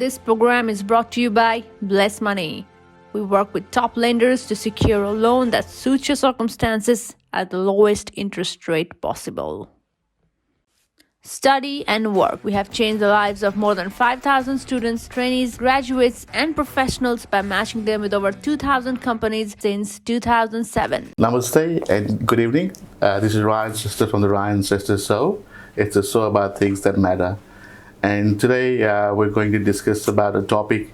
This program is brought to you by Bless Money. We work with top lenders to secure a loan that suits your circumstances at the lowest interest rate possible. Study and work. We have changed the lives of more than 5,000 students, trainees, graduates, and professionals by matching them with over 2,000 companies since 2007. Namaste and good evening. This is Ryan Shrestha from the Ryan Shrestha Show. It's a show about things that matter. And today we're going to discuss about a topic,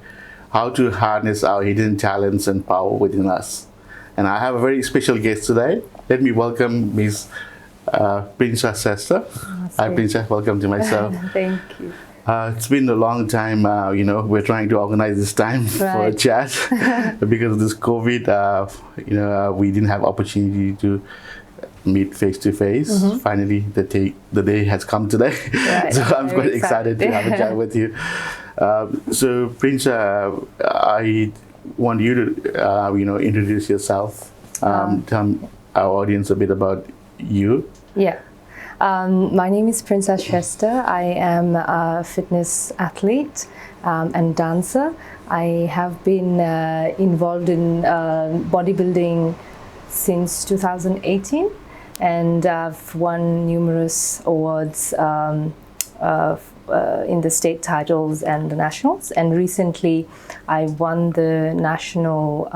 how to harness our hidden talents and power within us. And I have a very special guest today. Let me welcome Ms. Prinsa Shrestha. Hi Prinsa, welcome to my show. Thank you. It's been a long time, we're trying to organize this time for a chat. Because of this COVID, we didn't have opportunity to meet face to face. Finally, the day has come today. Right. So I'm quite excited to have a chat with you. So Prinsa, I want you to, introduce yourself. Tell our audience a bit about you. Yeah. My name is Prinsa Shrestha. I am a fitness athlete and dancer. I have been involved in bodybuilding since 2018, and I've won numerous awards in the state titles and the nationals. And recently, I won the national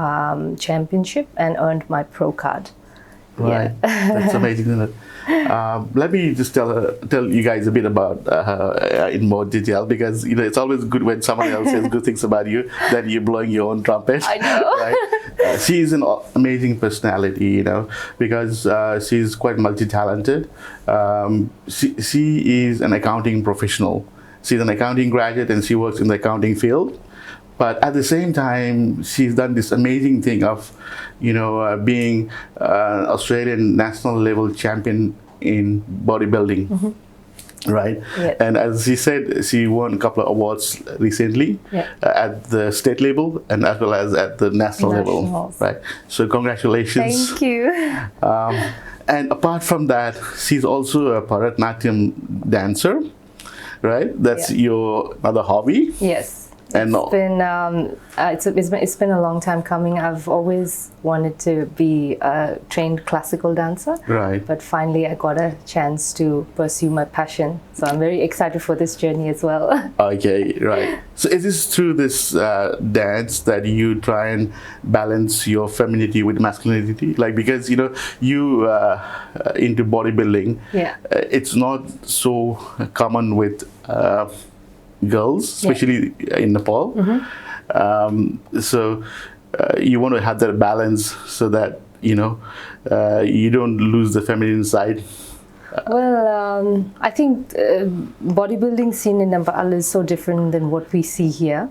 championship and earned my pro card. Right, yeah. That's amazing, isn't it? Let me just tell you guys a bit about her in more detail, because it's always good when someone else says good things about you, then you're blowing your own trumpet. I know. Right? She is an amazing personality, because she's quite multi-talented. She is an accounting professional. She's an accounting graduate and she works in the accounting field. But at the same time, she's done this amazing thing of, being an Australian national level champion in bodybuilding, right? Yes. And as she said, she won a couple of awards recently at the state level and as well as at the national level, right? So congratulations. Thank you. And apart from that, she's also a Bharatanatyam dancer, right? That's your other hobby. Yes. And it's been a long time coming. I've always wanted to be a trained classical dancer, right? But finally, I got a chance to pursue my passion. So I'm very excited for this journey as well. Okay, right. So is this through this dance that you try and balance your femininity with masculinity? Like, because you into bodybuilding, it's not so common with girls, especially in Nepal. So you want to have that balance so that you don't lose the feminine side. Well, I think bodybuilding scene in Nepal is so different than what we see here.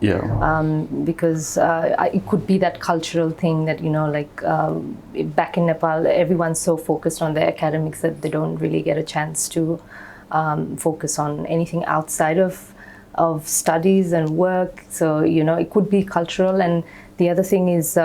Because it could be that cultural thing that back in Nepal, everyone's so focused on their academics that they don't really get a chance to focus on anything outside of studies and work. So it could be cultural, and the other thing is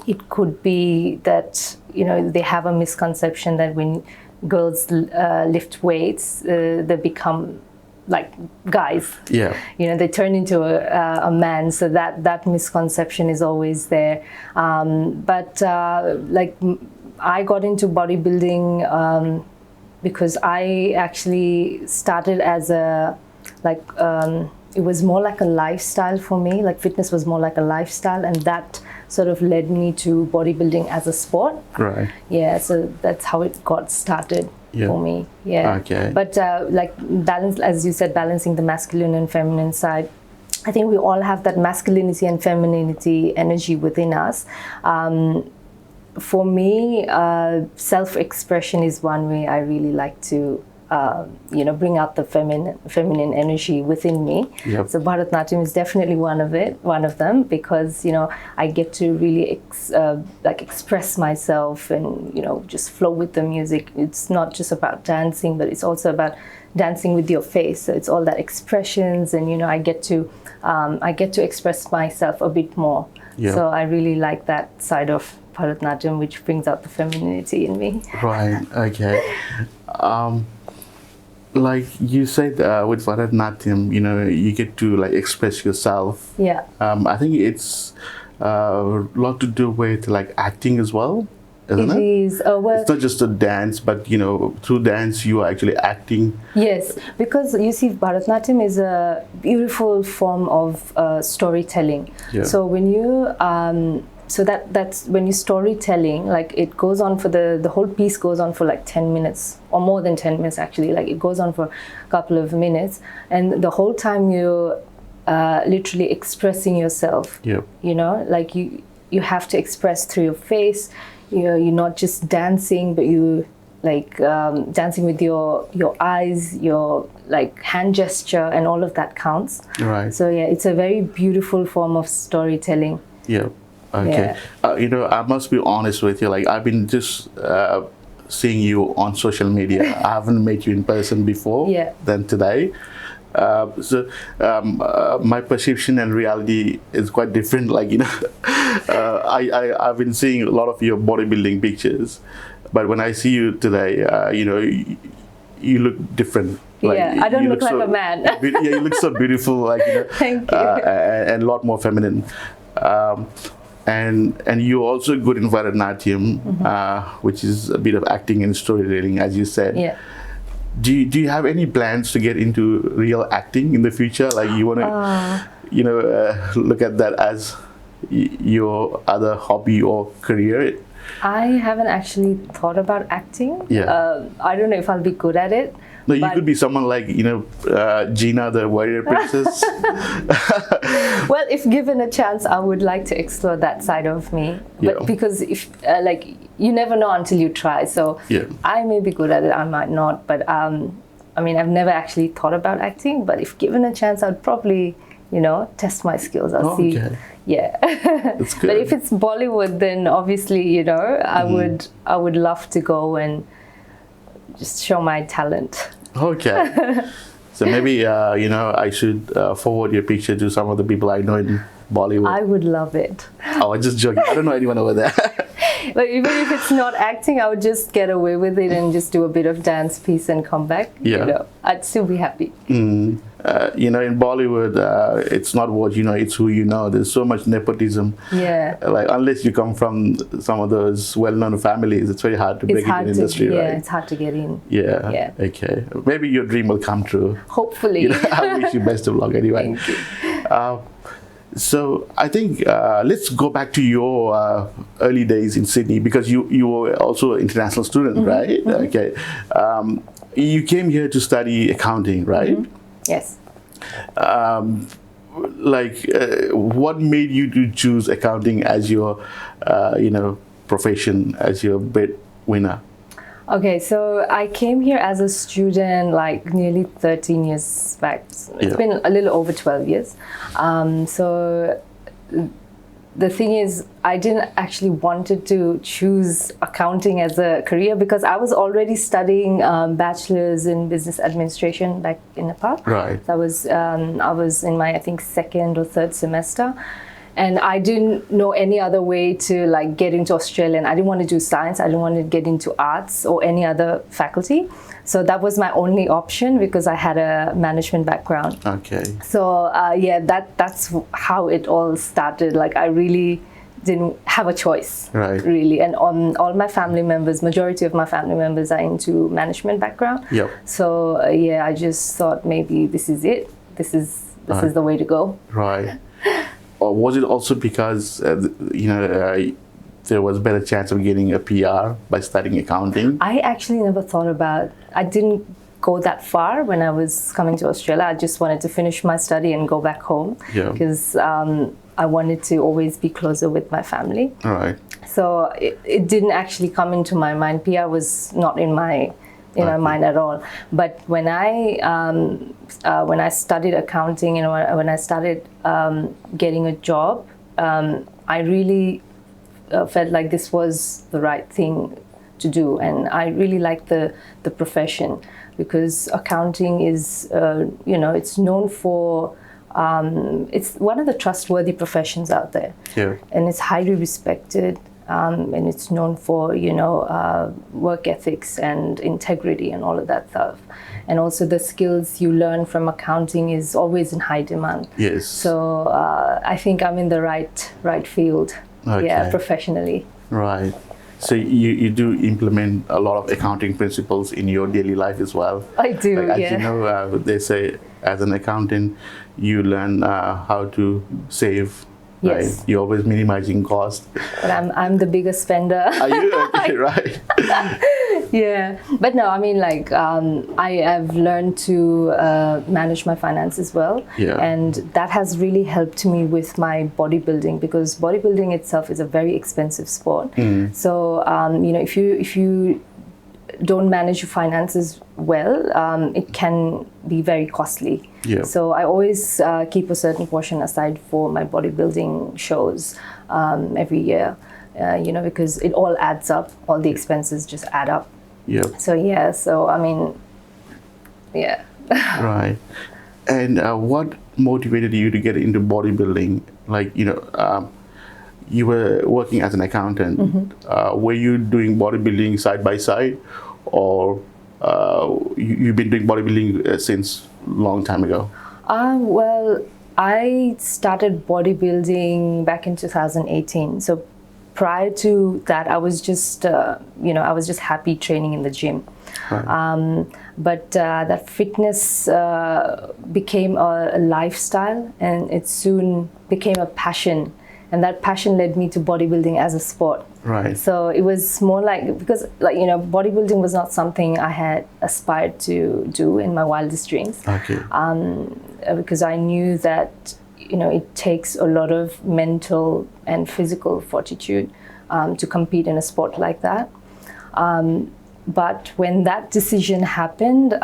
it could be that they have a misconception that when girls lift weights, they become like guys. They turn into a man. So that misconception is always there. But I got into bodybuilding because I actually started as it was more like a lifestyle for me. Like fitness was more like a lifestyle, and that sort of led me to bodybuilding as a sport. Right. Yeah, so that's how it got started for me. Yeah. Okay. But balance, as you said, balancing the masculine and feminine side. I think we all have that masculinity and femininity energy within us. For me, self-expression is one way I really like to bring out the feminine energy within me. So Bharatanatyam is definitely one of them, because I get to really express myself and just flow with the music. It's not just about dancing, but it's also about dancing with your face. So it's all that expressions, and I get to express myself a bit more. So I really like that side of Bharatanatyam, which brings out the femininity in me. Right. Okay. like you said, with Bharatanatyam, you get to like express yourself. Yeah. I think it's a lot to do with like acting as well, isn't it? It is. Well, it's not just a dance, but through dance you are actually acting. Yes, because you see, Bharatanatyam is a beautiful form of storytelling. Yeah. So when you that's when you storytelling, like it goes on for the whole piece goes on for like 10 minutes or more than 10 minutes actually. Like it goes on for a couple of minutes, and the whole time you're literally expressing yourself. Yeah. Like you have to express through your face. You're not just dancing, but you like dancing with your eyes, your like hand gesture, and all of that counts. Right. So yeah, it's a very beautiful form of storytelling. Yeah. Okay. Yeah. I must be honest with you. Like I've been just seeing you on social media. I haven't met you in person before. Yeah. Than today. So my perception and reality is quite different. Like I've been seeing a lot of your bodybuilding pictures, but when I see you today, you look different. Like, I don't look like a man. Yeah, you look so beautiful. Like Thank you. And a lot more feminine. And you're also good in Bharatanatyam, which is a bit of acting and storytelling, as you said. Yeah. Do you have any plans to get into real acting in the future? Like you want to, look at that as your other hobby or career? I haven't actually thought about acting. Yeah. I don't know if I'll be good at it. No, you could be someone like, Gina, the warrior princess. Well, if given a chance, I would like to explore that side of me. But Yeah. because if you never know until you try. So Yeah. I may be good at it, I might not. But I've never actually thought about acting. But if given a chance, I'd probably, test my skills. I'll see. Okay. Yeah. That's good. But if it's Bollywood, then obviously, I would love to go and just show my talent. Okay. So maybe, I should forward your picture to some of the people I know in Bollywood. I would love it. Oh, I'm just joking. I don't know anyone over there. But even if it's not acting, I would just get away with it and just do a bit of dance piece and come back. Yeah. I'd still be happy. In Bollywood, it's not what you know, it's who you know. There's so much nepotism. Yeah. Like, unless you come from some of those well-known families, it's very hard to break into the industry, right? Yeah, it's hard to get in. Yeah. Yeah. Okay. Maybe your dream will come true. Hopefully. I wish you best of luck anyway. Thank you. So I think let's go back to your early days in Sydney, because you were also an international student, right? Mm-hmm. Okay. You came here to study accounting, right? Mm-hmm. Yes. What made you to choose accounting as your, profession, as your breadwinner? Okay, so I came here as a student like nearly 13 years back. It's been a little over 12 years. So the thing is, I didn't actually wanted to choose accounting as a career because I was already studying bachelor's in business administration back in Nepal. Right. So I was in my, I think, second or third semester. And I didn't know any other way to get into Australia. And I didn't want to do science. I didn't want to get into arts or any other faculty. So that was my only option because I had a management background. Okay. So that's how it all started. I really didn't have a choice, right? Really, and all my family members, majority of my family members are into management background. Yep. So I just thought maybe this is it. This is the way to go. Right. Or was it also because there was a better chance of getting a PR by studying accounting? I actually never thought about. I didn't go that far when I was coming to Australia. I just wanted to finish my study and go back home because I wanted to always be closer with my family. All right. So it didn't actually come into my mind. PR was not in my my mind at all. But when I studied accounting and when I started getting a job, I really felt like this was the right thing to do, and I really liked the profession because accounting is it's known for it's one of the trustworthy professions out there, and it's highly respected. and it's known for work ethics and integrity and all of that stuff. And also the skills you learn from accounting is always in high demand. Yes. So I think I'm in the right field. Okay. Yeah, professionally. Right. So you do implement a lot of accounting principles in your daily life as well. I do. Like, yeah. as you know, they say as an accountant, you learn how to save. Right? Yes. You're always minimizing cost. But I'm the biggest spender. Are you? Okay, right. Yeah, but no, I mean, like, I have learned to manage my finances well, Yeah. and that has really helped me with my bodybuilding, because bodybuilding itself is a very expensive sport. So if you don't manage your finances well, it can be very costly. Yeah. So I always keep a certain portion aside for my bodybuilding shows every year, because it all adds up. All the expenses just add up. Yeah. So I mean, yeah. Right. And what motivated you to get into bodybuilding? Like, you were working as an accountant. Were you doing bodybuilding side by side, or you've been doing bodybuilding since long time ago? Well, I started bodybuilding back in 2018. So prior to that, I was just happy training in the gym. Right. But that fitness became a lifestyle, and it soon became a passion. And that passion led me to bodybuilding as a sport. Right. So it was more like, because bodybuilding was not something I had aspired to do in my wildest dreams. Okay. Because I knew that it takes a lot of mental and physical fortitude to compete in a sport like that. But when that decision happened,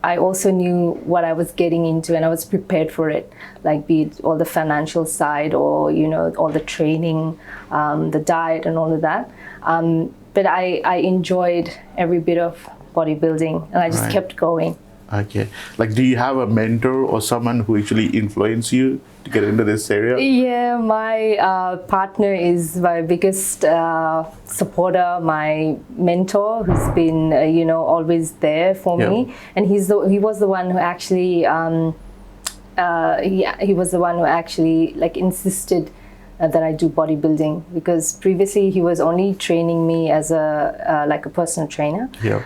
I also knew what I was getting into, and I was prepared for it, like be it all the financial side or, all the training, the diet and all of that. But I enjoyed every bit of bodybuilding, and I just kept going. Okay. Like, do you have a mentor or someone who actually influenced you to get into this area? Yeah, my partner is my biggest supporter, my mentor, who's been always there for me, and he was the one who actually like insisted that I do bodybuilding, because previously he was only training me as a personal trainer. Yeah.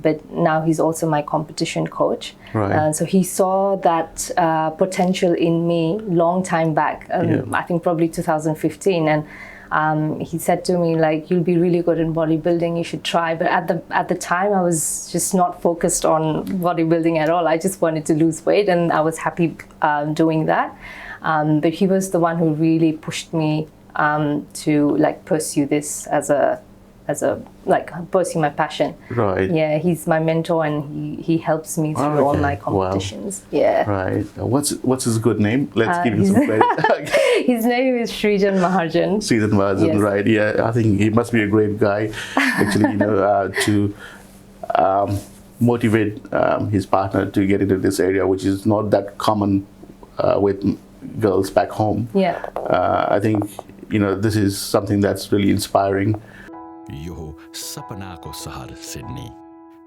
But now he's also my competition coach. Right. So he saw that potential in me long time back. I think probably 2015, and he said to me, like, you'll be really good in bodybuilding, you should try. But at the time, I was just not focused on bodybuilding at all. I just wanted to lose weight, and I was happy doing that. But he was the one who really pushed me to pursue this as a pursue my passion. Right. Yeah, he's my mentor, and he helps me through all my competitions. Wow. Yeah. Right. What's his good name? Let's give him some credit. His name is Srijan Maharjan. Srijan Maharjan, yes. Right? Yeah, I think he must be a great guy, actually. To motivate his partner to get into this area, which is not that common with girls back home. Yeah. I think this is something that's really inspiring. यो सपनाको सहर Sydney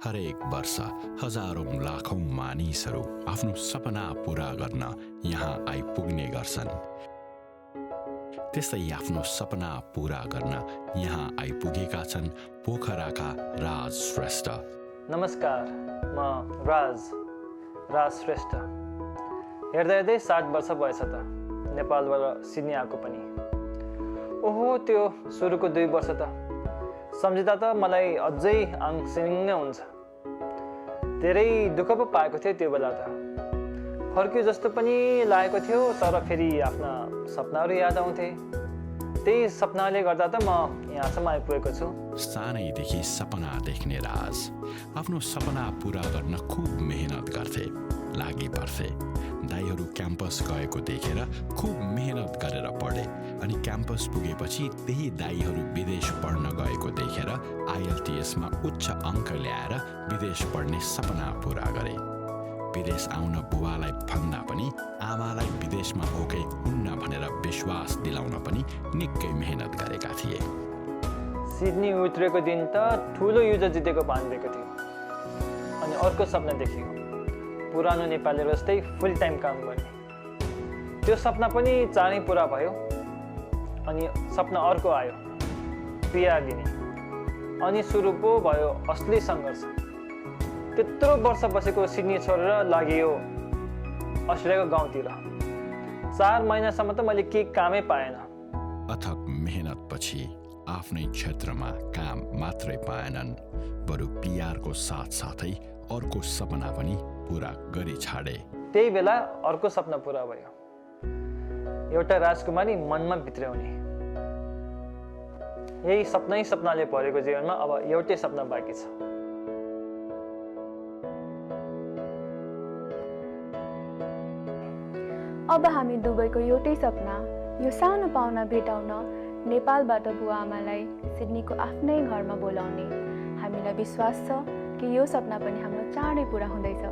हरेक वर्ष हजारौं लाखौं मानिसहरू आफ्नो सपना पूरा गर्न यहाँ आइपुग्ने गर्छन्। त्यसै आफ्नो सपना पूरा गर्न यहाँ आइपुगेका छन् पोखराका राज श्रेष्ठ। नमस्कार, म राज श्रेष्ठ। हेर्दै हेर्दै 60 वर्ष भएछ त, नेपालबाट सिडनी आएको पनि। ओहो, त्यो सुरुको 2 वर्ष त सम्झिँदा त मलाई अझै आङ सिनिङ हुन्छ। धेरै दुःख पो पाएको थियो त्यो बेला त, फर्कियो जस्तो पनि लागेको थियो, तर फेरि आफ्ना सपनाहरू याद आउँथे। त्यही सपनाले गर्दा त म यहाँसम्म आइपुगेको छु। सानैदेखि सपना देख्ने राज आफ्नो सपना पूरा गर्न खूब मेहनत गर्थे, लागि पर्थे। दाइहरू क्याम्पस गएको देखेर खूब मेहनत गरेर पढे, अनि क्याम्पस पुगेपछि त्यही दाइहरू विदेश पढ्न गएको देखेर IELTS मा उच्च अङ्क ल्याएर विदेश पढ्ने सपना पूरा गरे। विदेश आउन बुवालाई भन्दा पनि आमालाई विदेशमा भोकै हुन्न भनेर विश्वास दिलाउन पनि निकै मेहनत गरेका थिए। सिडनी उत्रेको दिन त ठुलो युद्ध जितेको भान भएको थियो अनि अर्को सपना देखेको, पुरानो नेपाली जस्तै फुल टाइम काम गर्ने। त्यो सपना पनि चाँडै पुरा भयो अनि सपना अर्को आयो, पिआर लिने। अनि सुरु पो भयो असली सङ्घर्ष। त्यत्रो वर्ष बसेको सिडनी छोडेर लाग्यो अस्ट्रेलियाको गाउँतिर। 4 महिनासम्म त मैले केही कामै पाएन। अथक मेहनतपछि आफ्नै क्षेत्रमा काम मात्रै पाएनन्, बरु पिआरको साथसाथै अर्को सपना पनि पुरा गरी छाडे। त्यही बेला अर्को सपना पुरा भयो, एउटा राजकुमारी मनमा भित्र्याउने। यही सपनाले भरेको जीवनमा अब एउटै सपना बाँकी छ। अब हामी दुबईको एउटै सपना, यो सानो पाहुना भेटाउन नेपालबाट बुवा आमालाई सिडनीको आफ्नै घरमा बोलाउने। हामीलाई विश्वास छ कि यो सपना पनि हाम्रो चाँडै पुरा हुँदैछ।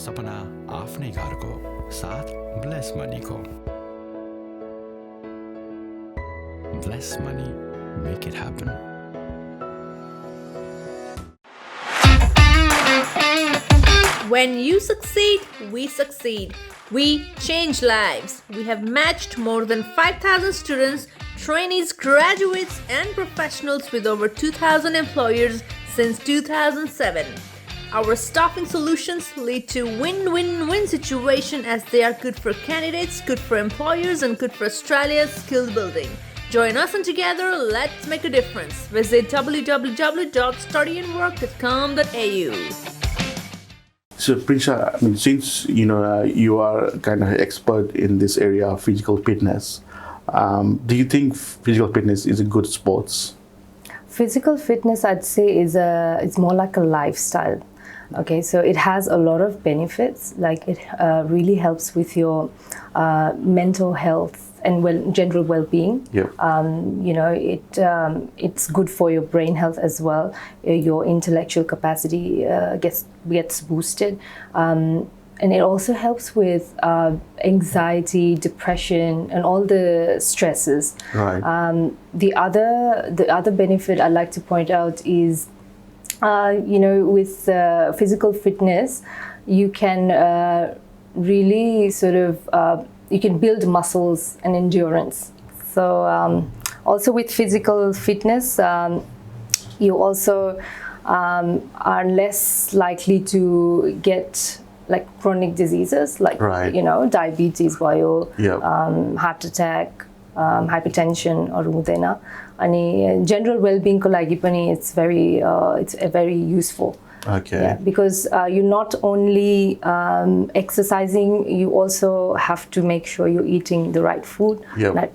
सपना आफ्नै घरको साथ ब्लेस मनीको। Bless money, make it happen. When you succeed, we succeed. We change lives. We have matched more than 5,000 students, trainees, graduates, and professionals with over 2,000 employers since 2007. Our staffing solutions lead to win-win-win situation as they are good for candidates, good for employers, and good for Australia's skill building. Join us and together, let's make a difference. Visit www.studyandwork.com.au. So Prinsa, I mean, since you are kind of expert in this area of physical fitness, do you think physical fitness is a good sports? Physical fitness, I'd say, it's more like a lifestyle. Okay, so it has a lot of benefits. Like it really helps with your mental health and general well-being. Yeah. It's good for your brain health as well. Your intellectual capacity gets boosted. And it also helps with anxiety, depression, and all the stresses. Right. The other benefit I'd like to point out is, with physical fitness, you can really sort of you can build muscles and endurance. So also with physical fitness, you also are less likely to get like chronic diseases like diabetes, heart attack, hypertension or हुँदैन. अनि general well-being को लागि पनि it's very useful. Okay. Yeah, because you're not only exercising, you also have to make sure you're eating the right food,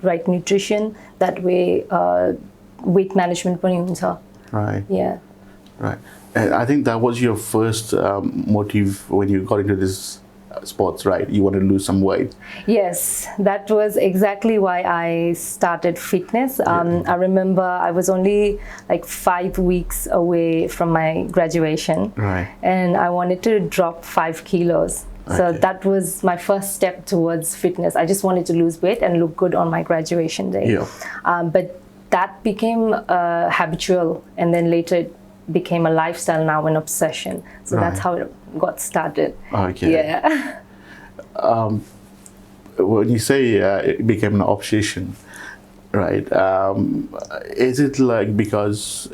right nutrition. That way, weight management पनि हुन्छ. Right. Yeah. Right. And I think that was your first motive when you got into this sports, right? You want to lose some weight. Yes, that was exactly why I started fitness. I remember I was only like 5 weeks away from my graduation, right? And I wanted to drop 5 kilos. So that was my first step towards fitness. I just wanted to lose weight and look good on my graduation day. Yeah. But that became habitual, and then later it became a lifestyle, now an obsession. So that's how it got started. Okay. Yeah. When you say it became an obsession, right? Is it like because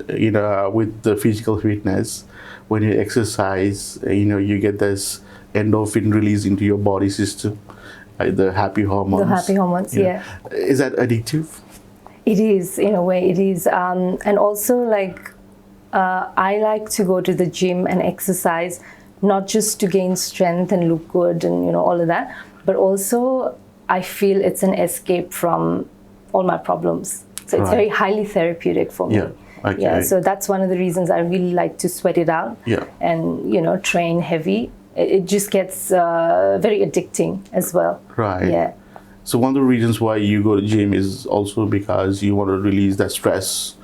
with the physical fitness, when you exercise, you get this endorphin release into your body system, like the happy hormones. The happy hormones, yeah. Is that addictive? It is, in a way, it is. And also, like, I like to go to the gym and exercise, not just to gain strength and look good and all of that, but also I feel it's an escape from all my problems. So it's very highly therapeutic for me. Yeah. Okay. Yeah. So that's one of the reasons I really like to sweat it out. Yeah. And train heavy. It just gets very addicting as well. Right. Yeah. So one of the reasons why you go to gym is also because you want to release that stress.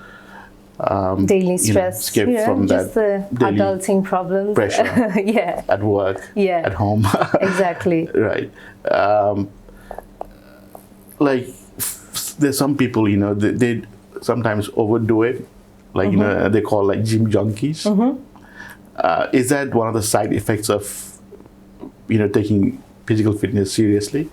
Daily stress, escape from just that the adulting problems, pressure. Yeah, At work, yeah, at home. Exactly. Right. Like there's some people, they sometimes overdo it, like they call like gym junkies. Is that one of the side effects of taking physical fitness seriously?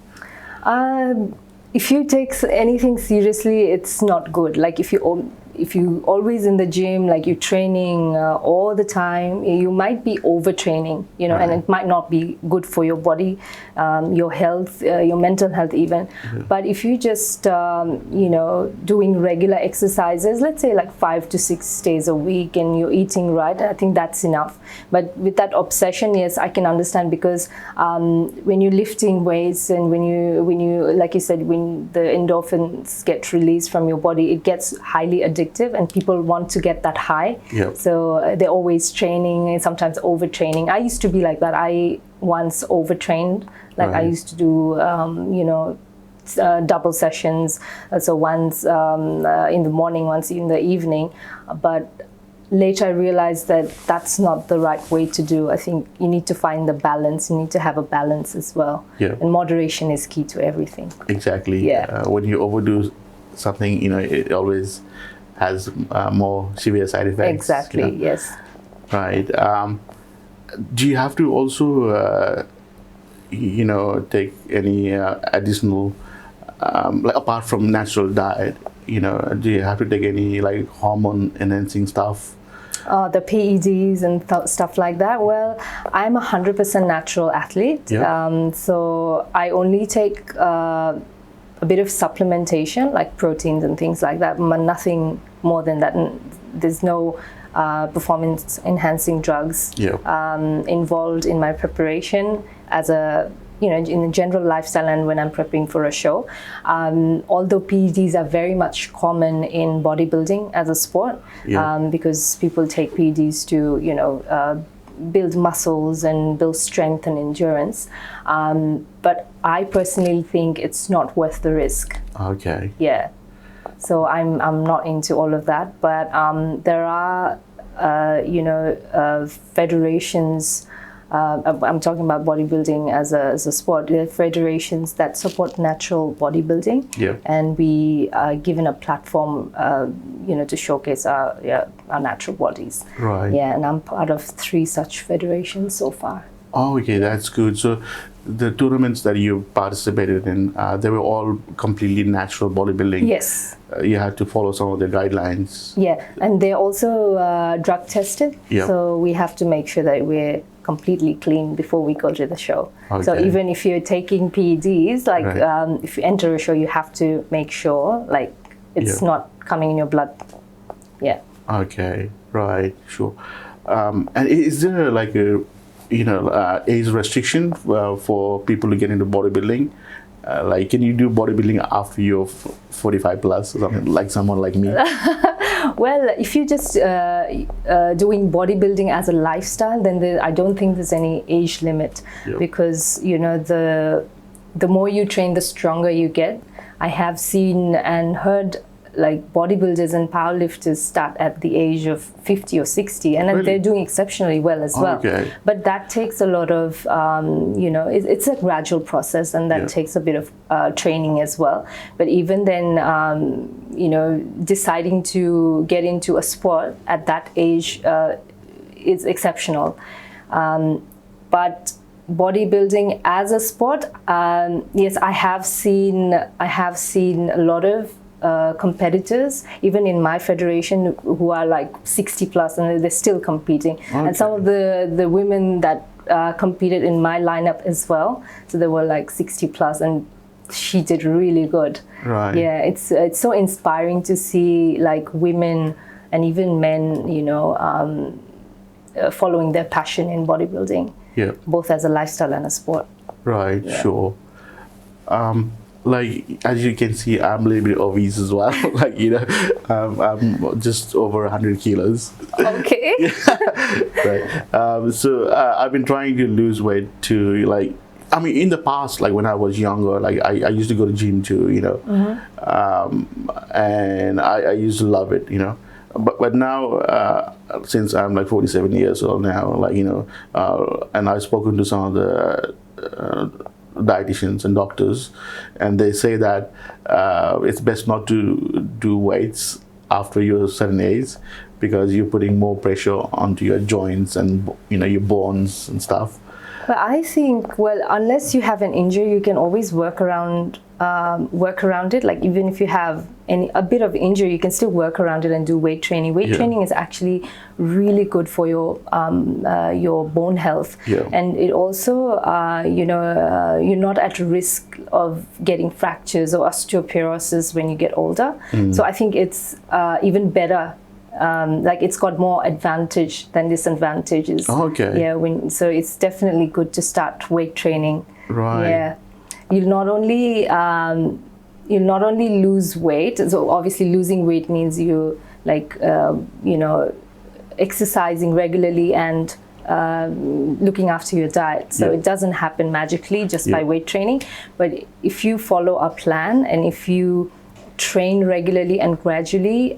If you take anything seriously, it's not good. Like if you always in the gym, like you're training all the time, you might be overtraining, Right. and it might not be good for your body, your health, your mental health even. But if you just, doing regular exercises, let's say like 5 to 6 days a week, and you're eating right, I think that's enough. But with that obsession, yes, I can understand, because when you're lifting weights and when you, like you said, when the endorphins get released from your body, it gets highly addictive, and people want to get that high. Yep. So they're always training, and sometimes overtraining. I used to be like that. I once overtrained. Like I Right. used to do, double sessions. So once in the morning, once in the evening. But later I realized that that's not the right way to do. I think you need to find the balance. You need to have a balance as well. Yeah. And moderation is key to everything. Exactly. Yeah. When you overdo something, it always has more severe side effects. Exactly. Yes. Right. Do you have to also, take any additional, like apart from natural diet, do you have to take any like hormone enhancing stuff? The PEDs and stuff like that. Well, I'm 100% natural athlete. Yeah. So I only take a bit of supplementation, like proteins and things like that, but nothing more than that. And there's no performance enhancing drugs Yeah. involved in my preparation as a in a general lifestyle and when I'm prepping for a show. Although PEDs are very much common in bodybuilding as a sport, Yeah. because people take PEDs to build muscles and build strength and endurance. But I personally think it's not worth the risk. Okay. Yeah. So I'm not into all of that, but there are federations. I'm talking about bodybuilding as a sport. There are federations that support natural bodybuilding, Yeah. and we are given a platform, to showcase our natural bodies. Right. Yeah, and I'm part of 3 such federations so far. Oh, okay, that's good. So the tournaments that you participated in, they were all completely natural bodybuilding. Yes. You had to follow some of the guidelines. Yeah, and they're also drug tested. Yeah. So we have to make sure that we're completely clean before we go to the show. So Okay. even if you're taking PEDs, like Right. if you enter a show, you have to make sure like it's Yeah. not coming in your blood. Yeah. Okay, right, sure. And is there like a age restriction for people to get into bodybuilding? Like, can you do bodybuilding after you're 45 plus or something, like someone like me? Well, if you're just doing bodybuilding as a lifestyle, then I don't think there's any age limit. Yep. Because the more you train, the stronger you get. I have seen and heard like bodybuilders and powerlifters start at the age of 50 or 60, and Really? they're doing exceptionally well as well. Okay. But that takes a lot of, it's a gradual process, and that Yeah. takes a bit of training as well. But even then, deciding to get into a sport at that age is exceptional. But bodybuilding as a sport, yes, I have seen a lot of competitors, even in my federation, who are like 60 plus, and they're still competing. And some of the women that competed in my lineup as well, so they were like 60 plus, and she did really good. Right. Yeah, it's so inspiring to see like women and even men, following their passion in bodybuilding, Yeah. both as a lifestyle and a sport. Right, sure. Like, as you can see, I'm a little bit obese as well. Like, I'm just over 100 kilos. Okay. Right. So I've been trying to lose weight to like I mean, in the past, like when I was younger, like I used to go to gym too, and I used to love it, But now, since I'm like 47 years old now, like and I've spoken to some of the dietitians and doctors, and they say that it's best not to do weights after your certain age, because you're putting more pressure onto your joints and your bones and stuff. But I think, well, unless you have an injury, you can always work around it. Like even if you have a bit of injury, you can still work around it and do weight training. Weight training is actually really good for your bone health, and it also you're not at risk of getting fractures or osteoporosis when you get older. So I think it's even better. Like it's got more advantage than disadvantages. Okay. Yeah. So it's definitely good to start weight training. Right. Yeah. You'll not only lose weight. So obviously losing weight means you exercising regularly and looking after your diet. So it doesn't happen magically just by weight training. But if you follow a plan and if you train regularly and gradually,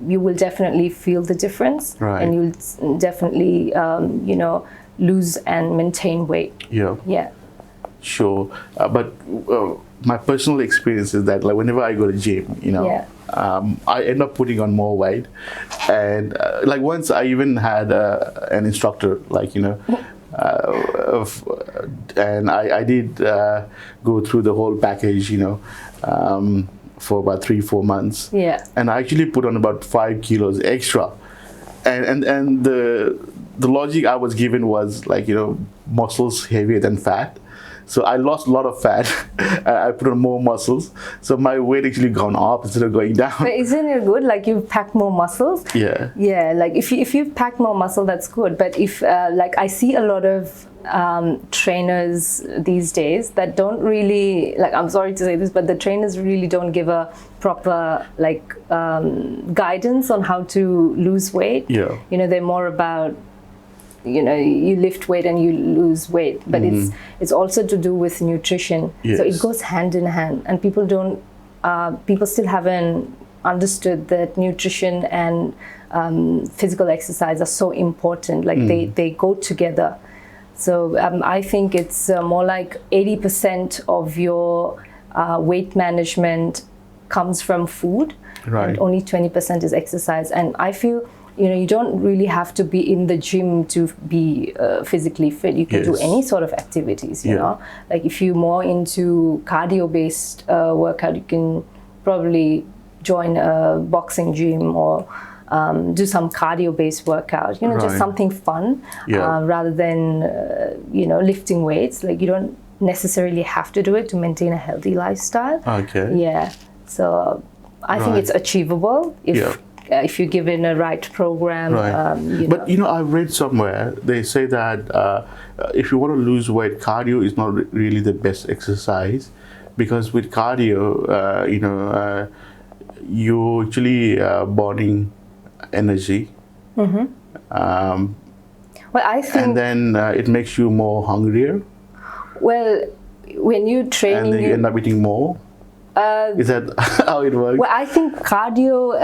you will definitely feel the difference, and you'll definitely lose and maintain weight. Yeah. Sure. But my personal experience is that like whenever I go to gym, I end up putting on more weight, and like once I even had an instructor, like and I did go through the whole package, for about 3-4 months. Yeah. And I actually put on about 5 kilos extra. And the logic I was given was like, muscles heavier than fat. So I lost a lot of fat. I put on more muscles. So my weight actually gone up instead of going down. But isn't it good? Like you've packed more muscles. Yeah. Yeah. Like if you've packed more muscle, that's good. But if like I see a lot of trainers these days that don't really, like, I'm sorry to say this, but the trainers really don't give a proper guidance on how to lose weight. Yeah. They're more about you lift weight and you lose weight, but it's also to do with nutrition. So it goes hand in hand, and people still haven't understood that nutrition and physical exercise are so important. Like they go together. So I think it's more like 80% of your weight management comes from food, and only 20% is exercise. And I feel you don't really have to be in the gym to be physically fit. You can do any sort of activities, you know. Like if you're more into cardio-based workout, you can probably join a boxing gym or do some cardio-based workout, just something fun rather than, lifting weights. Like you don't necessarily have to do it to maintain a healthy lifestyle. Okay. Yeah. So I think it's achievable if you're given a right program. But I've read somewhere they say that if you want to lose weight, cardio is not really the best exercise, because with cardio, you're actually burning energy. Well, I think, and then it makes you more hungrier. Well, when you're training, and then you end up eating more. Is that how it works? Well, I think cardio,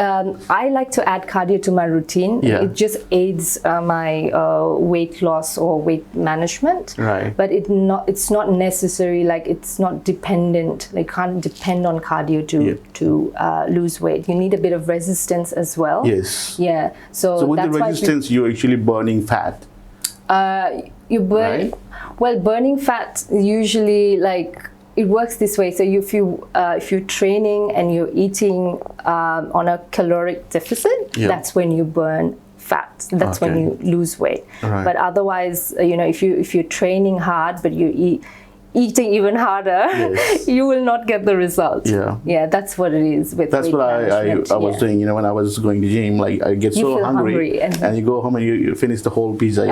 I like to add cardio to my routine. It just aids my weight loss or weight management. Right. But it's not necessary, like it's not dependent. Like can't depend on cardio to lose weight. You need a bit of resistance as well. Yes. Yeah. So with that's the resistance, you're actually burning fat. You burn, well, burning fat usually it works this way. So if you're training and you're eating on a caloric deficit, that's when you burn fat. That's when you lose weight. But otherwise, if you're training hard but you're eating even harder, you will not get the result. Yeah, that's what it is with that's weight what management. I was doing. When I was going to gym, like I get so hungry and you go home and you finish the whole pizza.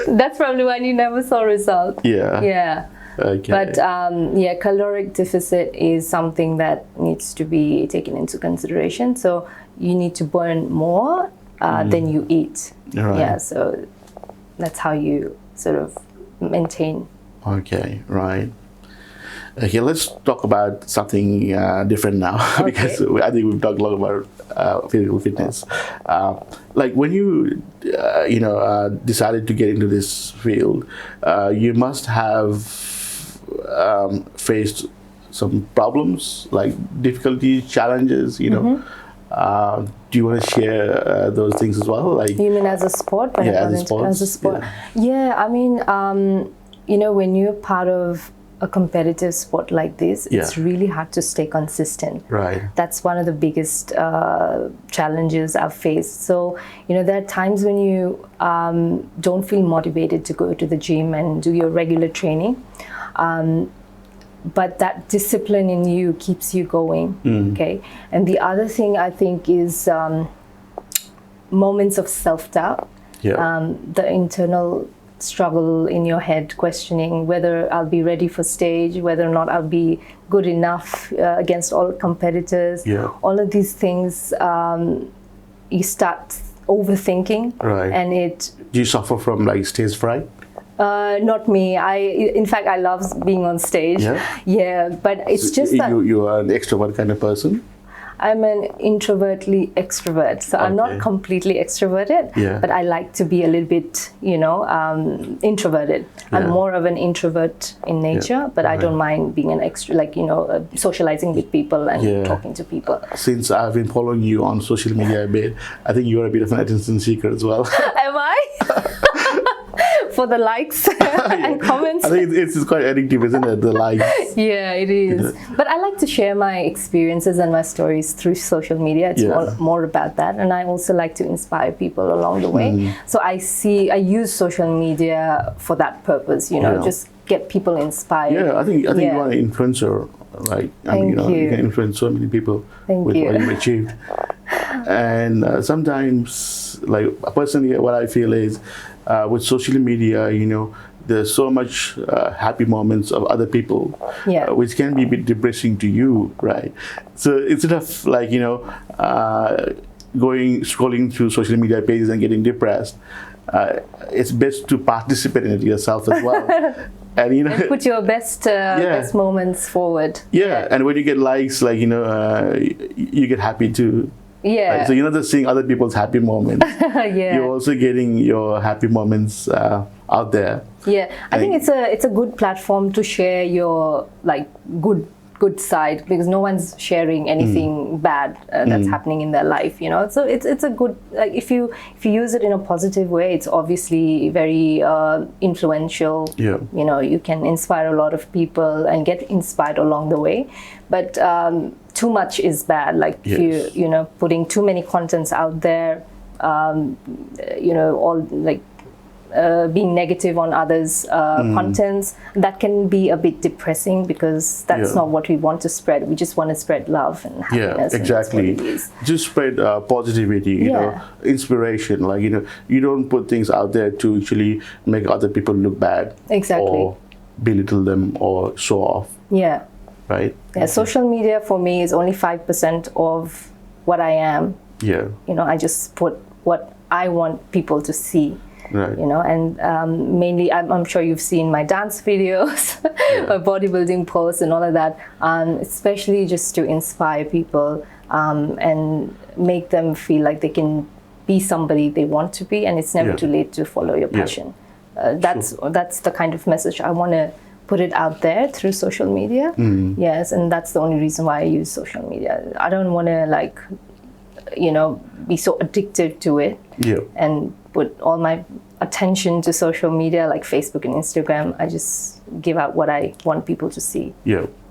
That's probably why you never saw results. Yeah. Okay. But caloric deficit is something that needs to be taken into consideration. So you need to burn more than you eat. Yeah. So that's how you sort of maintain. Okay, right. Okay, let's talk about something different now because I think we've talked a lot about physical fitness. Like when you, decided to get into this field, you must have faced some problems, like difficulties, challenges. Do you want to share those things as well? Like, you mean as a sport? As a sport. Yeah, I mean, when you're part of a competitive sport like this, it's really hard to stay consistent. Right. That's one of the biggest challenges I've faced. So, there are times when you don't feel motivated to go to the gym and do your regular training. But that discipline in you keeps you going, okay? And the other thing I think is moments of self-doubt, the internal struggle in your head, questioning whether I'll be ready for stage, whether or not I'll be good enough against all competitors. All of these things, you start overthinking. Right. And do you suffer from like stage fright? Not me. In fact, I love being on stage. Yeah, but it's just that you are an extrovert kind of person. I'm an introvertly extrovert, so I'm not completely extroverted, but I like to be a little bit, introverted. I'm more of an introvert in nature, but I don't mind being an socializing with people and talking to people. Since I've been following you on social media a bit, I think you're a bit of an attention seeker as well. Am I? For the likes and comments. I think it's quite addictive, isn't it? The likes. Yeah, it is. But I like to share my experiences and my stories through social media. It's more about that. And I also like to inspire people along the way. So I use social media for that purpose, just get people inspired. Yeah, I think you are an influencer. Like, you can influence so many people with what you've achieved. And sometimes, like personally, what I feel is with social media, there's so much happy moments of other people, which can be a bit depressing to you, right? So instead of like, scrolling through social media pages and getting depressed, it's best to participate in it yourself as well. And put your best moments forward. And when you get likes, like you get happy too. Right? So you're not just seeing other people's happy moments. You're also getting your happy moments out there. I think it's a good platform to share your good side, because no one's sharing anything bad that's happening in their life, so it's a good, like if you use it in a positive way, it's obviously very influential. You can inspire a lot of people and get inspired along the way, but too much is bad. Like if you putting too many contents out there, all like being negative on others' contents, that can be a bit depressing, because that's not what we want to spread. We just want to spread love and happiness. Exactly. Just spread positivity, inspiration. Like, you don't put things out there to actually make other people look bad. Exactly. Or belittle them or show off. Right? Social media for me is only 5% of what I am. I just put what I want people to see. Right. And mainly, I'm sure you've seen my dance videos, my bodybuilding posts and all of that, especially just to inspire people and make them feel like they can be somebody they want to be, and it's never too late to follow your passion. That's the kind of message I want to put it out there through social media. Yes, and that's the only reason why I use social media. I don't want to be so addicted to it and put all my attention to social media like Facebook and Instagram. I just give out what I want people to see.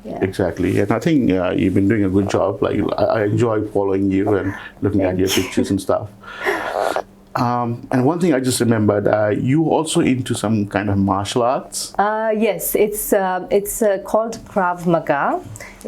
Exactly. And I think you've been doing a good job. Like, I enjoy following you and looking at your pictures and stuff. And one thing I just remembered, you also into some kind of martial arts? Yes, it's called Krav Maga.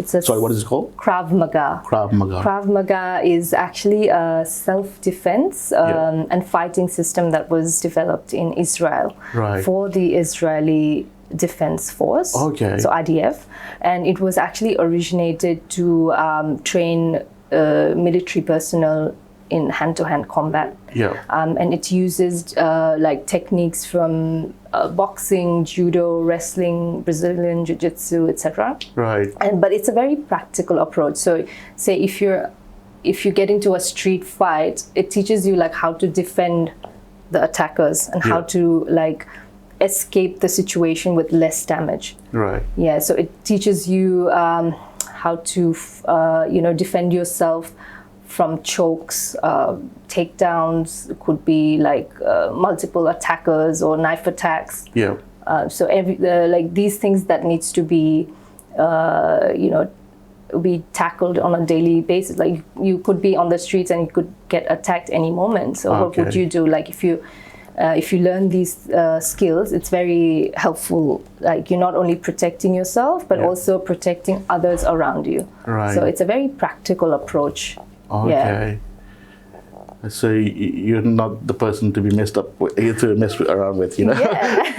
Sorry, what is it called? Krav Maga. Krav Maga. Krav Maga is actually a self-defense and fighting system that was developed in Israel for the Israeli Defense Force, so IDF, and it was actually originated to train military personnel in hand-to-hand combat. And it uses like techniques from boxing, judo, wrestling, Brazilian jiu-jitsu, etc. Right. But it's a very practical approach. So say if you get into a street fight, it teaches you like how to defend the attackers and how to like escape the situation with less damage. Right. Yeah, so it teaches you how to defend yourself from chokes, takedowns. It could be like multiple attackers or knife attacks. Yeah. So like these things that needs to be be tackled on a daily basis. Like you could be on the streets and you could get attacked any moment. So what would you do? Like if you learn these skills, it's very helpful. Like you're not only protecting yourself, but also protecting others around you. Right. So it's a very practical approach. Okay. Yeah. So you're not the person to be messed around with, you know. Yeah.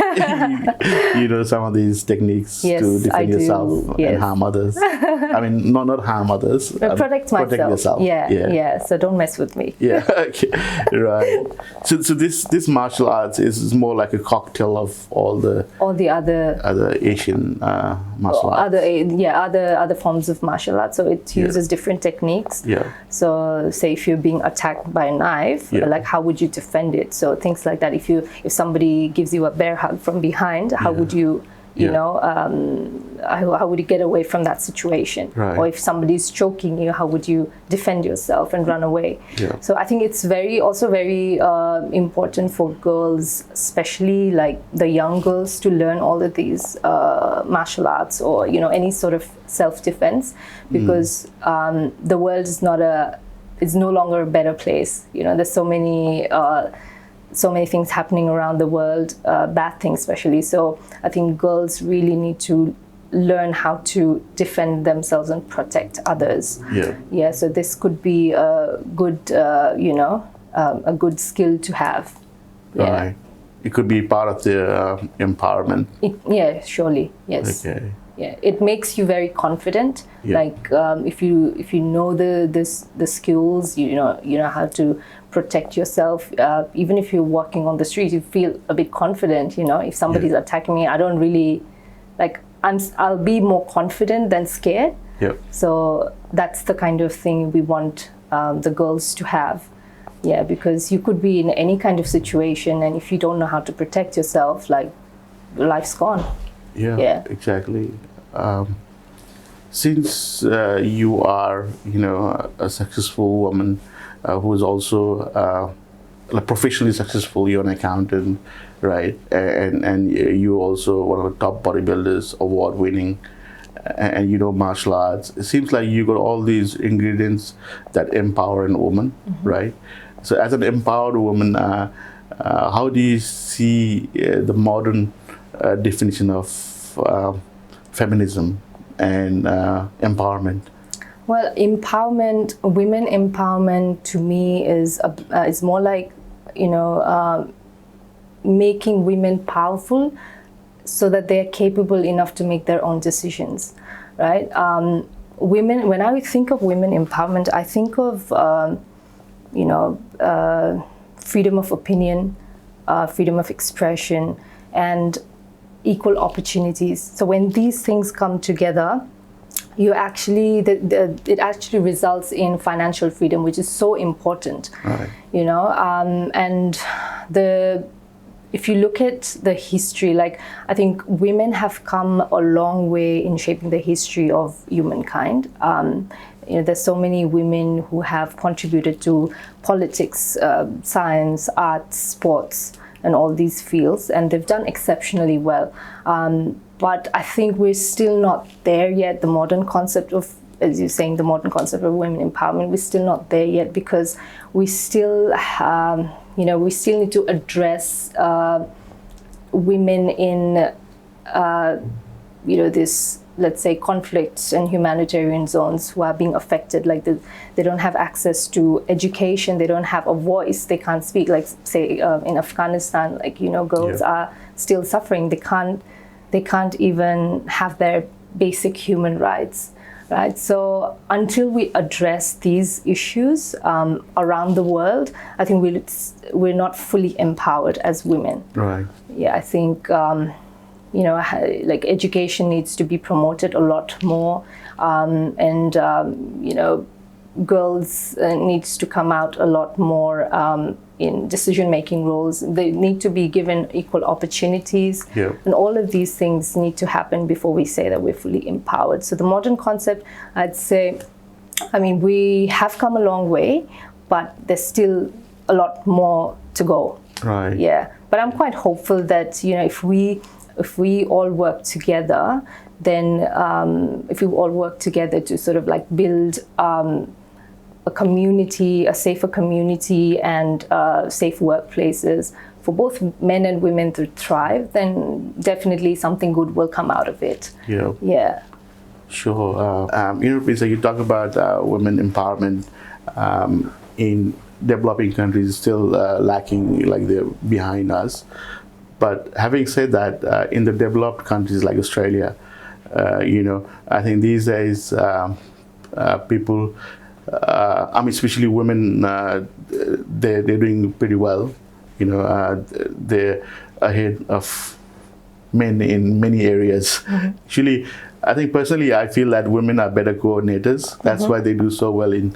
You know some of these techniques to defend yourself and harm others. I mean, not harm others. Protect myself. Protect yourself. Yeah. So don't mess with me. Yeah. Okay. Right. So this martial arts is more like a cocktail of all the other Asian martial arts. Other forms of martial arts. So it uses different techniques. Yeah. So say if you're being attacked by a knife, like how would you defend it? So things like that. If somebody gives you a bear hug from behind, how would you how would you get away from that situation? Right. Or if somebody's choking you, how would you defend yourself and run away? Yeah. So I think it's very important for girls, especially like the young girls, to learn all of these martial arts or any sort of self-defense, because the world is no longer a better place. There's so many things happening around the world, bad things especially. So I think girls really need to learn how to defend themselves and protect others. Yeah. So this could be a good, a good skill to have. Yeah. Right. It could be part of the empowerment. Surely. Yes. Okay. Yeah, it makes you very confident. Yeah. Like if you know the skills, you know how to protect yourself. Even if you're walking on the street, you feel a bit confident. If somebody's attacking me, I don't really I'll be more confident than scared. Yeah. So that's the kind of thing we want the girls to have. Yeah, because you could be in any kind of situation, and if you don't know how to protect yourself, like life's gone. Yeah. Exactly. Since you are, a successful woman who is also professionally successful, you're an accountant, right? And you're also one of the top bodybuilders, award-winning, and martial arts. It seems like you got all these ingredients that empower a woman, right? So as an empowered woman, how do you see the modern definition of feminism and empowerment? Well, women empowerment to me is more like making women powerful so that they are capable enough to make their own decisions, right? Women. When I think of women empowerment, I think of freedom of opinion, freedom of expression, and equal opportunities. So when these things come together, it actually results in financial freedom, which is so important. Right. And if you look at the history, like I think women have come a long way in shaping the history of humankind. There's so many women who have contributed to politics, science, arts, sports, and all these fields, and they've done exceptionally well. But I think we're still not there yet. The modern concept of, as you're saying, the modern concept of women empowerment, we're still not there yet, because we still need to address women in, this, let's say, conflicts and humanitarian zones who are being affected. Like they don't have access to education, they don't have a voice, they can't speak. Like say in Afghanistan, girls are still suffering. They can't even have their basic human rights. right? So until we address these issues around the world, I think we're not fully empowered as women. Right. Yeah, I think like education needs to be promoted a lot more, and girls needs to come out a lot more in decision-making roles. They need to be given equal opportunities, and all of these things need to happen before we say that we're fully empowered. So the modern concept, I'd say, I mean, we have come a long way, but there's still a lot more to go. Right. Yeah, but I'm quite hopeful that if we all work together, then if we all work together to sort of like build a community, a safer community, and safe workplaces for both men and women to thrive, then definitely something good will come out of it. Yeah. Yeah. Sure. Prinsa, you talk about women empowerment in developing countries still lacking, like they're behind us. But having said that, in the developed countries like Australia, I think these days people, especially women, they're doing pretty well. They're ahead of men in many areas. Actually, I think personally, I feel that women are better coordinators. That's why they do so well in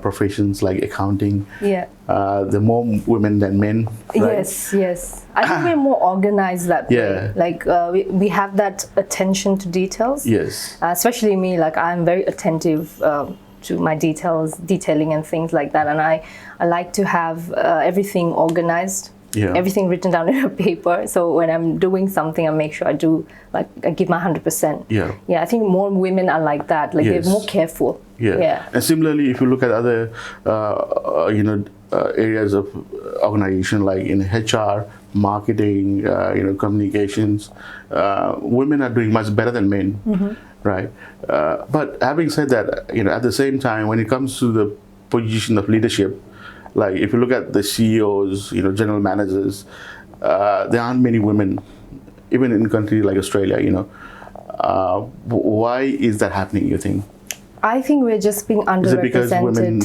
professions like accounting. Yeah. There are more women than men. Right? Yes. I think we're more organized that way. Yeah. Like we have that attention to details. Yes. Especially me, like I'm very attentive to my detailing and things like that. And I like to have everything organized. Yeah. Everything written down in a paper. So when I'm doing something, I make sure I give my 100%. Yeah. Yeah, I think more women are like that. Like they're more careful. Yeah. And similarly, if you look at other, areas of organization, like in HR, marketing, communications, women are doing much better than men, right? But having said that, at the same time, when it comes to the position of leadership, like if you look at the CEOs, general managers, there aren't many women, even in countries like Australia. Why is that happening, you think? I think we're just being underrepresented. Is it because women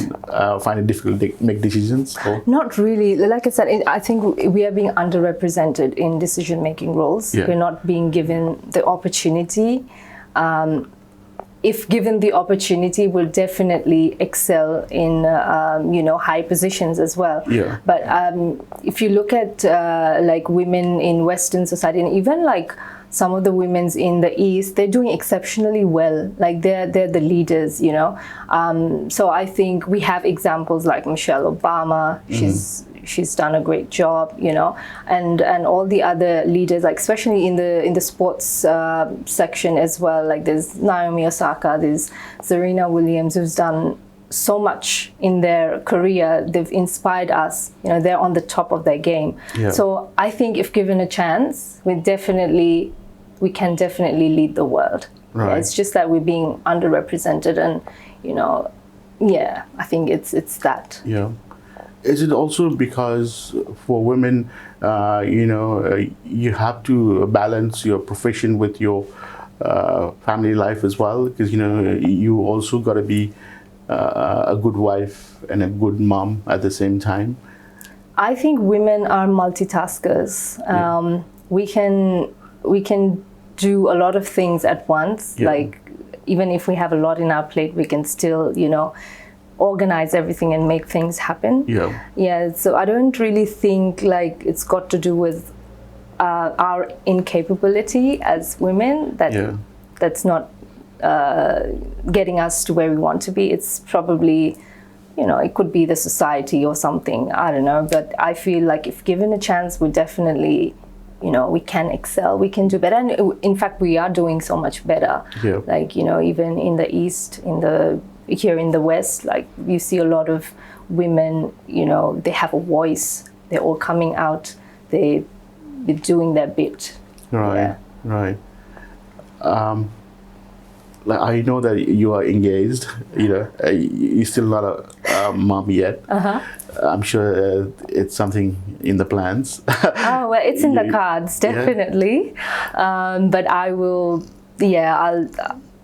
find it difficult to make decisions? Or? Not really. Like I said, I think we are being underrepresented in decision-making roles. Yeah. We're not being given the opportunity. If given the opportunity, we'll definitely excel in high positions as well. Yeah. But if you look at like women in Western society, and even like some of the women in the East, they're doing exceptionally well. Like they're the leaders, So I think we have examples like Michelle Obama. She's done a great job, and all the other leaders, like especially in the sports section as well. Like there's Naomi Osaka, there's Serena Williams, who's done so much in their career. They've inspired us. They're on the top of their game. Yeah. So I think if given a chance, we can definitely lead the world. Right. Yeah, it's just that we're being underrepresented, and I think it's that. Yeah. Is it also because for women, you have to balance your profession with your family life as well? Because, you also got to be a good wife and a good mom at the same time. I think women are multitaskers. Yeah. We can do a lot of things at once. Yeah. Like even if we have a lot in our plate, we can still, organize everything and make things happen. Yeah. Yeah. So I don't really think like it's got to do with our incapability as women. That's not getting us to where we want to be. It's probably, it could be the society or something. I don't know. But I feel like if given a chance, we definitely, we can excel. We can do better. And in fact, we are doing so much better. Yeah. Like, even in the East, here in the West, like you see a lot of women, they have a voice. They're all coming out. They're doing their bit. Right. Yeah. Right. Like I know that you are engaged. You're still not a mom yet. I'm sure it's something in the plans. Oh well, it's in the cards, definitely. Yeah. But I will. Yeah,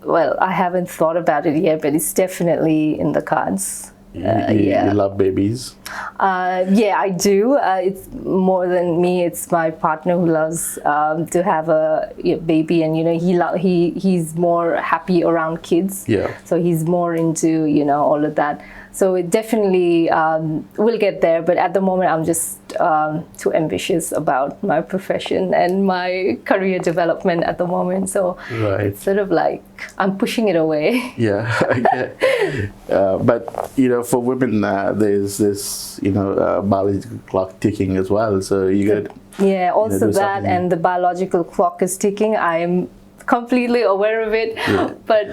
well, I haven't thought about it yet, but it's definitely in the cards. You love babies. Yeah, I do. It's more than me. It's my partner who loves to have a baby, and he's more happy around kids. Yeah. So he's more into all of that. So it definitely will get there, but at the moment I'm just too ambitious about my profession and my career development at the moment. So it's sort of like I'm pushing it away. Yeah, okay. But for women, there's this biological clock ticking as well. So you got also that, and the biological clock is ticking. I'm completely aware of it, but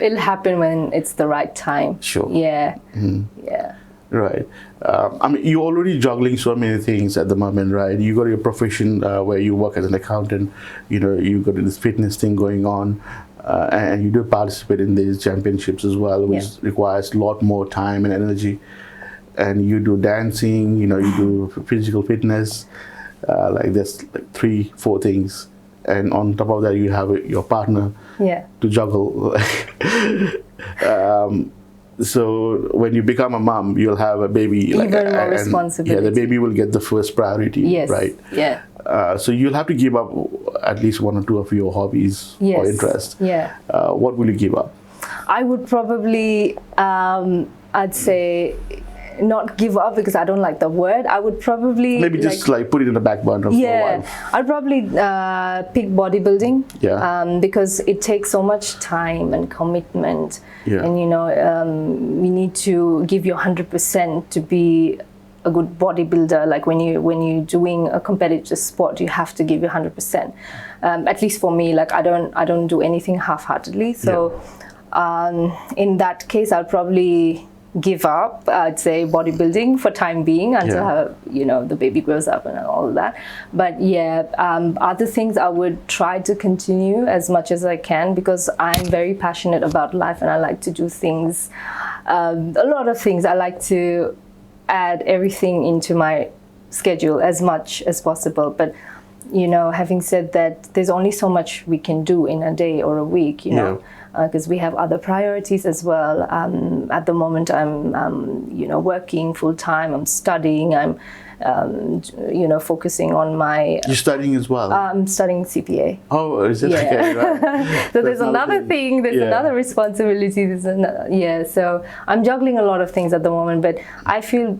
it'll happen when it's the right time. Sure. Yeah. Yeah. Right. I mean, you're already juggling so many things at the moment, right? You got your profession where you work as an accountant. You got this fitness thing going on, and you do participate in these championships as well, which requires a lot more time and energy. And you do dancing. You do physical fitness. Like there's like 3-4 things. And on top of that, you have your partner to juggle. So when you become a mom, you'll have a baby. Even more responsibility. Yeah, the baby will get the first priority, right? Yeah. So you'll have to give up at least 1 or 2 of your hobbies or interests. Yeah. What will you give up? I would probably, I'd say, not give up, because I don't like the word. I would probably maybe just put it in the back burner for a while. I'd probably pick bodybuilding. Because it takes so much time and commitment, and you need to give your 100% to be a good bodybuilder. Like when you're doing a competitive sport, you have to give your 100%. At least for me, like I don't do anything half-heartedly. So in that case, I'll probably give up, I'd say, bodybuilding for time being until the baby grows up and all of that. But other things I would try to continue as much as I can, because I'm very passionate about life and I like to do things, a lot of things. I like to add everything into my schedule as much as possible. But having said that, there's only so much we can do in a day or a week, because we have other priorities as well. At the moment, I'm working full time. I'm studying. I'm focusing on my. You're studying as well. I'm studying CPA. Oh, is it? Okay, right. So there's another thing. There's another responsibility. There's another, So I'm juggling a lot of things at the moment, but I feel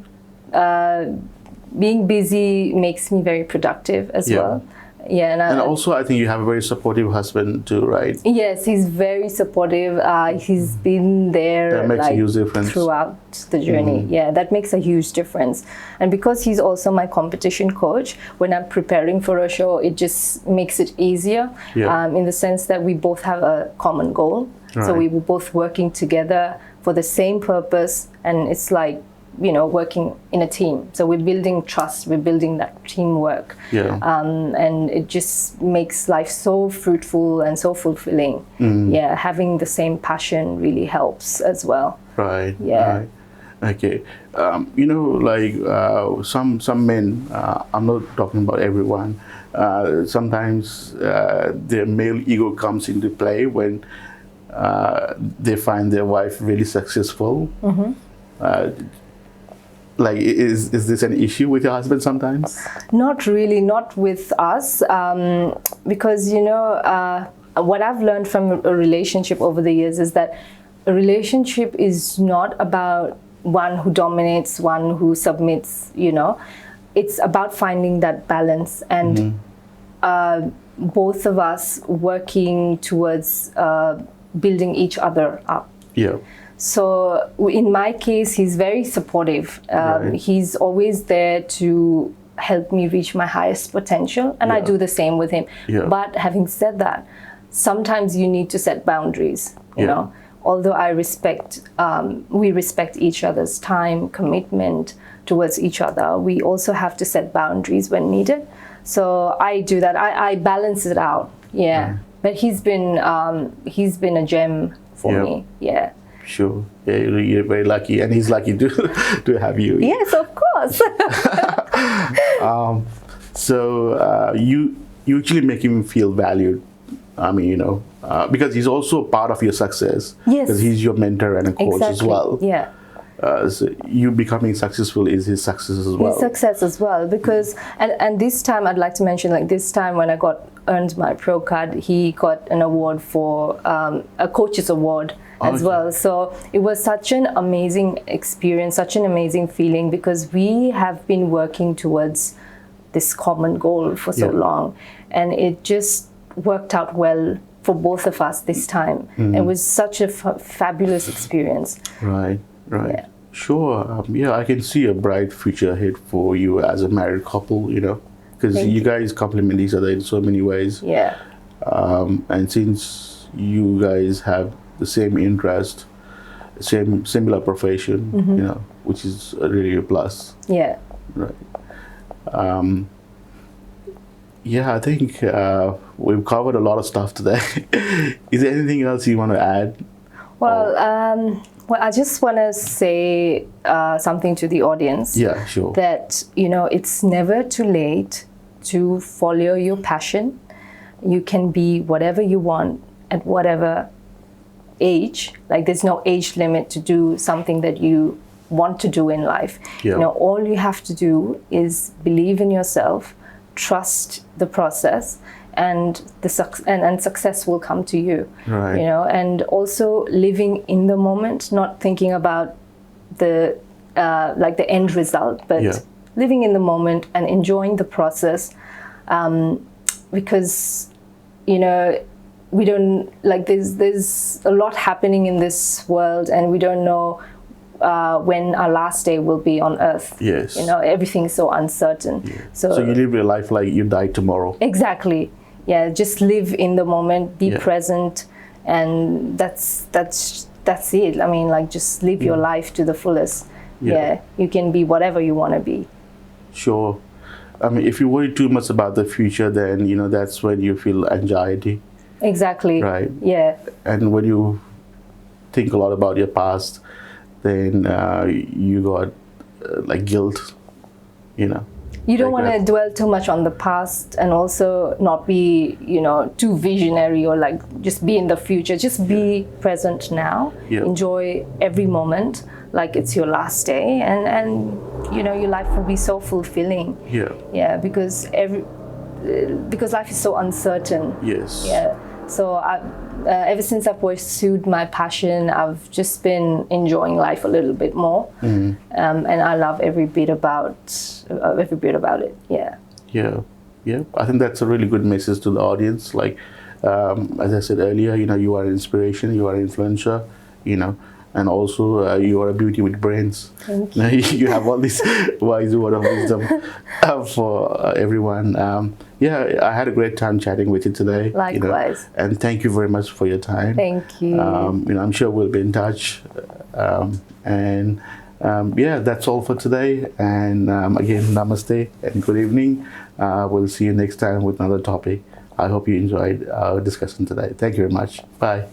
being busy makes me very productive as well. And also I think you have a very supportive husband too, right? Yes, he's very supportive. He's been there that makes a huge difference throughout the journey. That makes a huge difference. And because he's also my competition coach, when I'm preparing for a show, it just makes it easier in the sense that we both have a common goal. So we were both working together for the same purpose, and it's like working in a team. So we're building trust, we're building that teamwork. And it just makes life so fruitful and so fulfilling. Having the same passion really helps as well. Right. Okay. Some men, I'm not talking about everyone, sometimes their male ego comes into play when they find their wife really successful. Is this an issue with your husband sometimes? Not really, not with us, because what I've learned from a relationship over the years is that a relationship is not about one who dominates, one who submits. It's about finding that balance and both of us working towards building each other up. So in my case, he's very supportive. He's always there to help me reach my highest potential, and I do the same with him. But having said that, sometimes you need to set boundaries, you know. Although we respect each other's time, commitment towards each other, we also have to set boundaries when needed. So I do that. I balance it out. But he's been a gem for me. Sure. You're very lucky, and he's lucky to have you. Yes, of course. So you actually make him feel valued I mean, because he's also part of your success. Yes. Because he's your mentor and a coach as well. Yeah. So you becoming successful is his success as well. His success as well, because and this time I'd like to mention, like this time when I earned my pro card, he got an award for a coach's award as well. So it was such an amazing experience, such an amazing feeling, because we have been working towards this common goal for so long, and it just worked out well for both of us this time. It was such a fabulous experience. Right. Yeah. Sure. I can see a bright future ahead for you as a married couple, because you guys complement each other in so many ways. Yeah. And since you guys have the same interest, similar profession, which is really a plus. Yeah. Right. I think we've covered a lot of stuff today. Is there anything else you want to add? Well, I just want to say something to the audience. Yeah, sure. That, it's never too late to follow your passion. You can be whatever you want at whatever age. Like, there's no age limit to do something that you want to do in life. Yeah. All you have to do is believe in yourself, trust the process, and success will come to you. Right. And also living in the moment, not thinking about the end result, but living in the moment and enjoying the process, because we don't, like, there's a lot happening in this world, and we don't know when our last day will be on earth. Yes. Everything's so uncertain. Yeah. So you live your life like you die tomorrow. Exactly. Yeah, just live in the moment, be present, and that's it. I mean, like, just live your life to the fullest. Yeah, you can be whatever you want to be. Sure. I mean, if you worry too much about the future, then that's when you feel anxiety. Exactly. Right. Yeah. And when you think a lot about your past, then you got like guilt, You don't want to dwell too much on the past, and also not be, too visionary, or like just be in the future. Just be present now. Yeah. Enjoy every moment like it's your last day, and your life will be so fulfilling. Yeah. Yeah, because life is so uncertain. Yes. Yeah. So ever since I pursued my passion, I've just been enjoying life a little bit more, and I love every bit about it. Yeah. Yeah. Yeah. I think that's a really good message to the audience. Like, as I said earlier, you are an inspiration, you are an influencer, and also you are a beauty with brains. Thank you. You have all this wise word of wisdom for everyone. I had a great time chatting with you today. Likewise. And thank you very much for your time. Thank you. I'm sure we'll be in touch. That's all for today. And again, namaste and good evening. We'll see you next time with another topic. I hope you enjoyed our discussion today. Thank you very much. Bye.